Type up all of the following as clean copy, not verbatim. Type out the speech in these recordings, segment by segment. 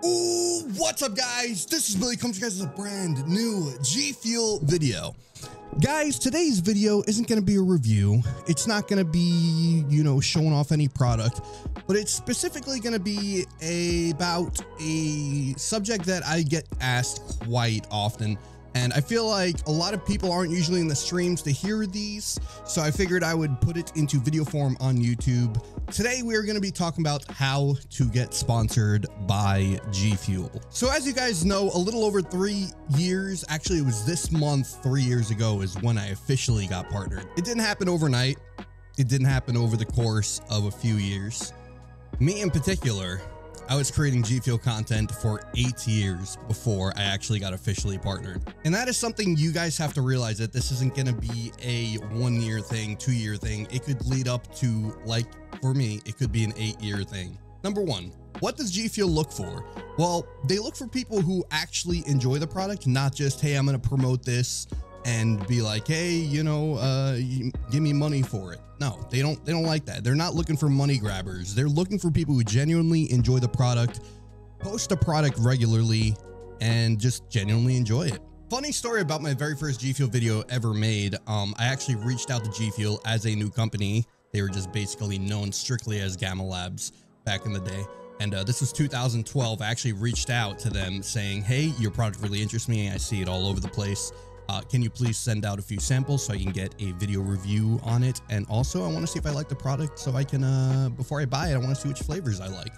Ooh, what's up guys? This is Billy coming to you guys with a brand new Gfuel video. Guys, today's video isn't going to be a review. It's not going to be, showing off any product, but it's specifically going to be about a subject that I get asked quite often. And I feel like a lot of people aren't usually in the streams to hear these, so I figured I would put it into video form on YouTube. Today, we're going to be talking about how to get sponsored by Gfuel. So as you guys know, a little over 3 years, actually it was this month, 3 years ago is when I officially got partnered. It didn't happen overnight. It didn't happen over the course of a few years. Me in particular, I was creating Gfuel content for 8 years before I actually got officially partnered. And that is something you guys have to realize, that this isn't going to be a 1 year thing, 2 year thing. It could lead up to, like for me, it could be an 8 year thing. Number one, what does Gfuel look for? Well, they look for people who actually enjoy the product, not just, hey, I'm going to promote this and be like, hey, give me money for it. No, they don't like that. They're not looking for money grabbers. They're looking for people who genuinely enjoy the product, post a product regularly, and just genuinely enjoy it. Funny story about my very first Gfuel video ever made. I actually reached out to Gfuel as a new company. They were just basically known strictly as Gamma Labs back in the day. And this was 2012. I actually reached out to them saying, hey, your product really interests me. I see it all over the place. Can you please send out a few samples so I can get a video review on it? And also I want to see if I like the product so I can, before I buy it, I want to see which flavors I like.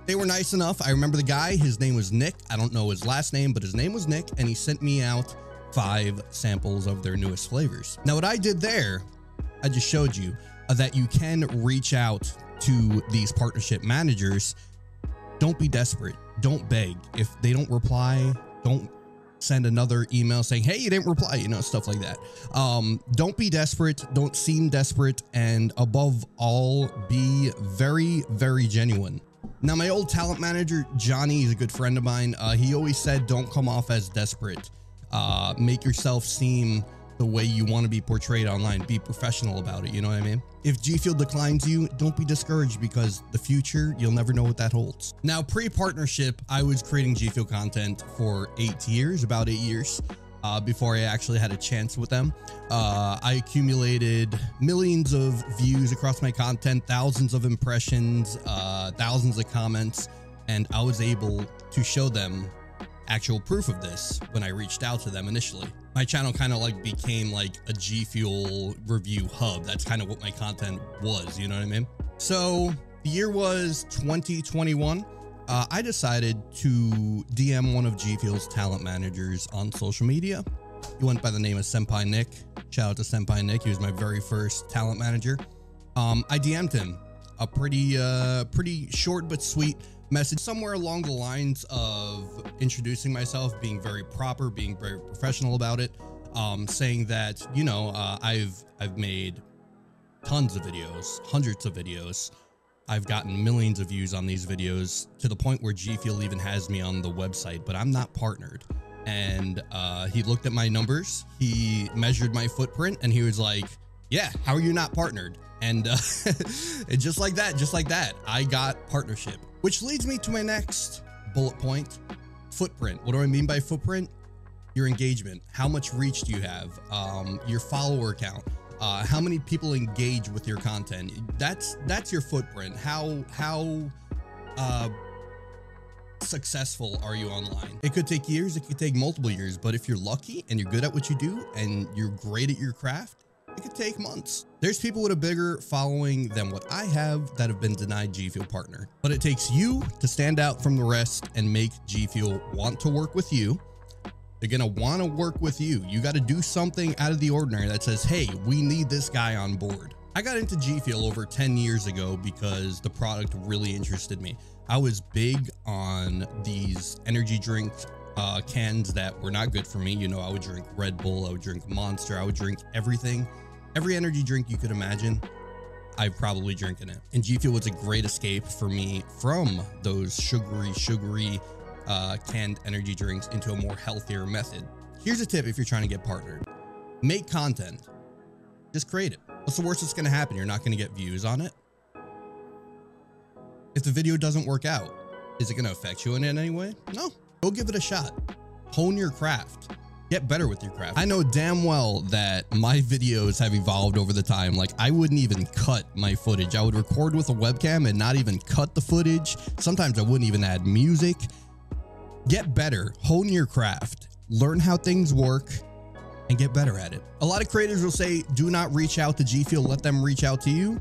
They were nice enough. I remember the guy, his name was Nick. I don't know his last name, but his name was Nick. And he sent me out 5 samples of their newest flavors. Now what I did there, I just showed you that you can reach out to these partnership managers. Don't be desperate. Don't beg. If they don't reply, don't send another email saying, hey, you didn't reply, stuff like that. Don't be desperate. Don't seem desperate. And above all, be very, very genuine. Now, my old talent manager, Johnny, is a good friend of mine. He always said, don't come off as desperate. Make yourself seem the way you want to be portrayed online. Be professional about it. You know what I mean? If Gfuel declines you, don't be discouraged, because the future, you'll never know what that holds. Now, pre-partnership, I was creating Gfuel content for 8 years, about 8 years, before I actually had a chance with them. I accumulated millions of views across my content, thousands of impressions, thousands of comments, and I was able to show them actual proof of this when I reached out to them initially. My channel kind of like became like a Gfuel review hub. That's kind of what my content was, you know what I mean? So the year was 2021. I decided to DM one of Gfuel's talent managers on social media. He went by the name of Senpai Nick. Shout out to Senpai Nick. He was my very first talent manager. I DM'd him a pretty short but sweet message, somewhere along the lines of introducing myself, being very proper, being very professional about it, saying that, I've made tons of videos, hundreds of videos. I've gotten millions of views on these videos, to the point where Gfuel even has me on the website, but I'm not partnered. And he looked at my numbers, he measured my footprint, and he was like, yeah, how are you not partnered? And just like that, I got partnership. Which leads me to my next bullet point, footprint. What do I mean by footprint? Your engagement. How much reach do you have? Your follower count. How many people engage with your content? That's your footprint. How successful are you online? It could take years. It could take multiple years. But if you're lucky and you're good at what you do and you're great at your craft, it could take months. There's people with a bigger following than what I have that have been denied Gfuel partner. But it takes you to stand out from the rest and make Gfuel want to work with you. They're going to want to work with you. You got to do something out of the ordinary that says, hey, we need this guy on board. I got into Gfuel over 10 years ago because the product really interested me. I was big on these energy drink cans that were not good for me. I would drink Red Bull, I would drink Monster, I would drink everything. Every energy drink you could imagine, I've probably drinking it. And Gfuel was a great escape for me from those sugary canned energy drinks into a more healthier method. Here's a tip if you're trying to get partnered. Make content. Just create it. What's the worst that's going to happen? You're not going to get views on it. If the video doesn't work out, Is it going to affect you in any way? No. Go give it a shot. Hone your craft. Get better with your craft. I know damn well that my videos have evolved over the time. Like, I wouldn't even cut my footage. I would record with a webcam and not even cut the footage. Sometimes I wouldn't even add music. Get better. Hone your craft. Learn how things work and get better at it. A lot of creators will say, do not reach out to Gfuel. Let them reach out to you.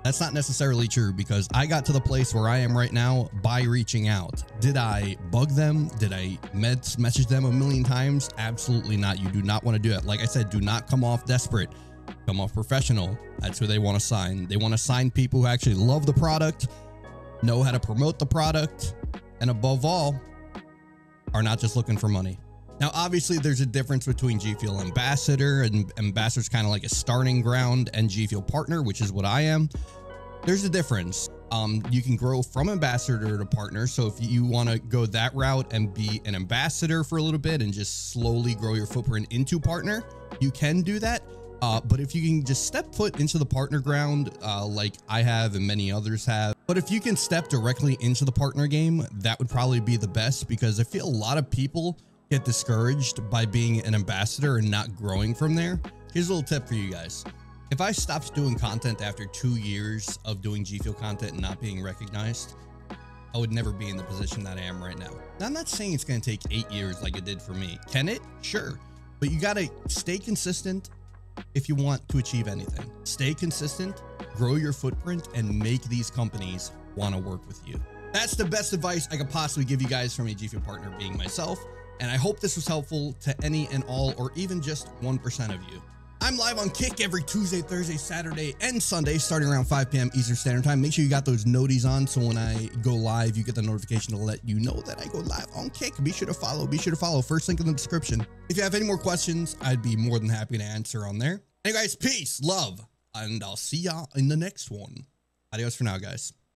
That's not necessarily true, because I got to the place where I am right now by reaching out. Did I bug them? Did I message them a million times? Absolutely not. You do not want to do it. Like I said, do not come off desperate. Come off professional. That's who they want to sign. They want to sign people who actually love the product, know how to promote the product, and above all, are not just looking for money. Now, obviously, there's a difference between Gfuel Ambassador, and Ambassador's kind of like a starting ground, and Gfuel Partner, which is what I am. There's a difference. You can grow from Ambassador to Partner. So if you want to go that route and be an Ambassador for a little bit and just slowly grow your footprint into Partner, you can do that. But if you can just step foot into the Partner ground, like I have and many others have, but if you can step directly into the Partner game, that would probably be the best, because I feel a lot of people get discouraged by being an ambassador and not growing from there. Here's a little tip for you guys. If I stopped doing content after 2 years of doing Gfuel content and not being recognized, I would never be in the position that I am right now. Now, I'm not saying it's going to take 8 years like it did for me. Can it? Sure. But you got to stay consistent if you want to achieve anything. Stay consistent, grow your footprint, and make these companies want to work with you. That's the best advice I could possibly give you guys from a Gfuel partner, being myself. And I hope this was helpful to any and all, or even just 1% of you. I'm live on Kick every Tuesday, Thursday, Saturday, and Sunday, starting around 5 p.m. Eastern Standard Time. Make sure you got those noties on, so when I go live, you get the notification to let you know that I go live on Kick. Be sure to follow. Be sure to follow. First link in the description. If you have any more questions, I'd be more than happy to answer on there. Hey guys, peace, love, and I'll see y'all in the next one. Adios for now, guys.